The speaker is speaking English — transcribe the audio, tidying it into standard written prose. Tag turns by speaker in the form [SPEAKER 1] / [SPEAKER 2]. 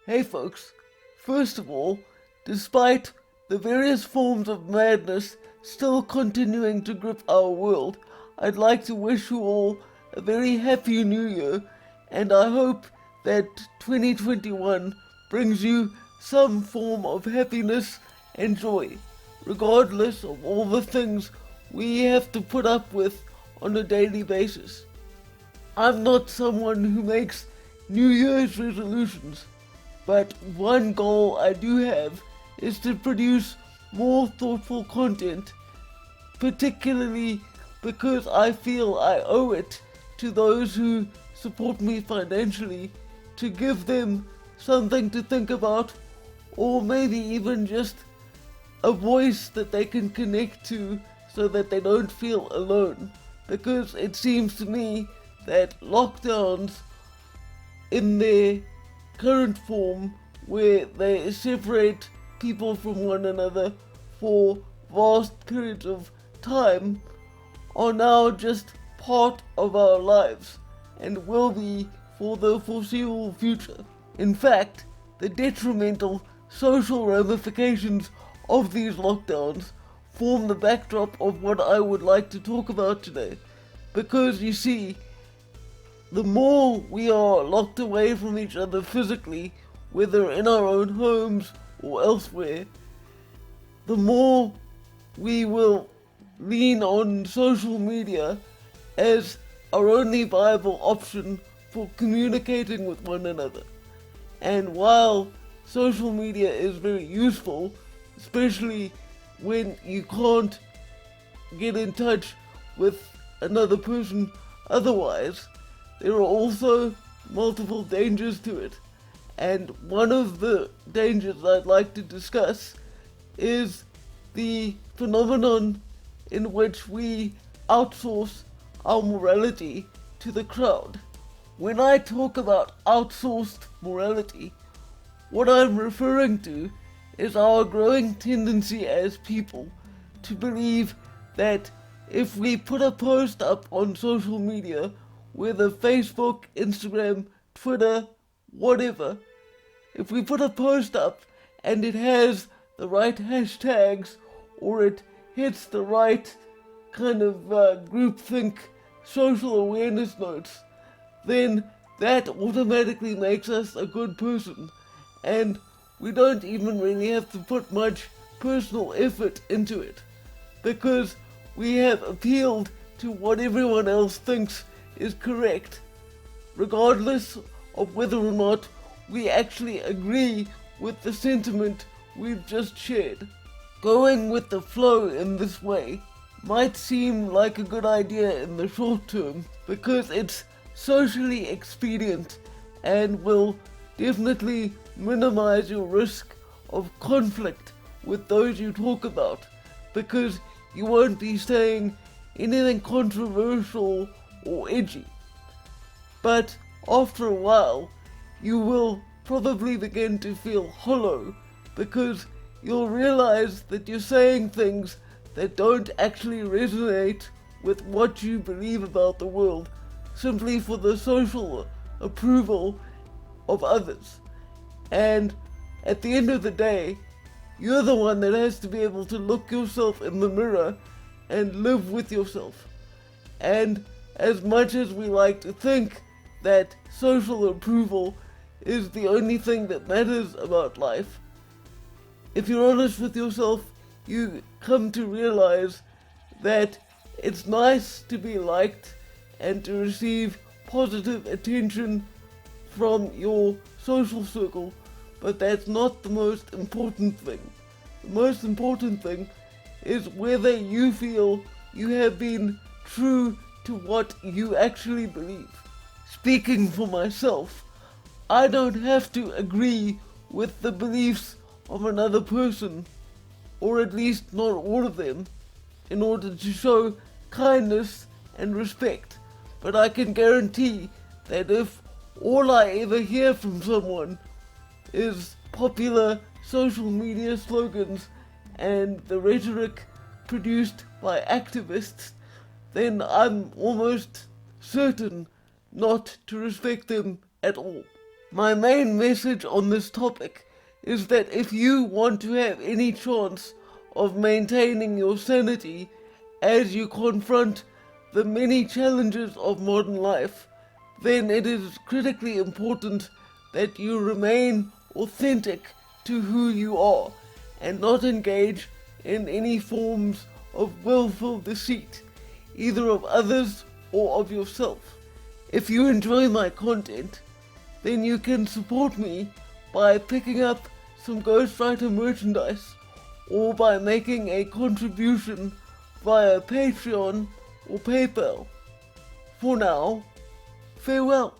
[SPEAKER 1] Hey folks, first of all, despite the various forms of madness still continuing to grip our world, I'd like to wish you all a very happy new year, and I hope that 2021 brings you some form of happiness and joy, regardless of all the things we have to put up with on a daily basis. I'm not someone who makes New Year's resolutions, but one goal I do have is to produce more thoughtful content, particularly because I feel I owe it to those who support me financially to give them something to think about, or maybe even just a voice that they can connect to so that they don't feel alone. Because it seems to me that lockdowns in their current form, where they separate people from one another for vast periods of time, are now just part of our lives and will be for the foreseeable future. In fact, the detrimental social ramifications of these lockdowns form the backdrop of what I would like to talk about today. Because you see, the more we are locked away from each other physically, whether in our own homes or elsewhere, the more we will lean on social media as our only viable option for communicating with one another. And while social media is very useful, especially when you can't get in touch with another person otherwise, there are also multiple dangers to it. And one of the dangers I'd like to discuss is the phenomenon in which we outsource our morality to the crowd. When I talk about outsourced morality, what I'm referring to is our growing tendency as people to believe that if we put a post up on social media, whether Facebook, Instagram, Twitter, whatever, if we put a post up and it has the right hashtags or it hits the right kind of groupthink social awareness notes, then that automatically makes us a good person. And we don't even really have to put much personal effort into it, because we have appealed to what everyone else thinks is correct, regardless of whether or not we actually agree with the sentiment we've just shared. Going with the flow in this way might seem like a good idea in the short term because it's socially expedient and will definitely minimize your risk of conflict with those you talk about, because you won't be saying anything controversial or edgy. But after a while, you will probably begin to feel hollow because you'll realize that you're saying things that don't actually resonate with what you believe about the world, simply for the social approval of others. And at the end of the day, you're the one that has to be able to look yourself in the mirror and live with yourself. And as much as we like to think that social approval is the only thing that matters about life, if you're honest with yourself, you come to realize that it's nice to be liked and to receive positive attention from your social circle, but that's not the most important thing. The most important thing is whether you feel you have been true to what you actually believe. Speaking for myself, I don't have to agree with the beliefs of another person, or at least not all of them, in order to show kindness and respect. But I can guarantee that if all I ever hear from someone is popular social media slogans and the rhetoric produced by activists, then I'm almost certain not to respect them at all. My main message on this topic is that if you want to have any chance of maintaining your sanity as you confront the many challenges of modern life, then it is critically important that you remain authentic to who you are and not engage in any forms of willful deceit, either of others or of yourself. If you enjoy my content, then you can support me by picking up some Ghostwriter merchandise or by making a contribution via Patreon or PayPal. For now, farewell.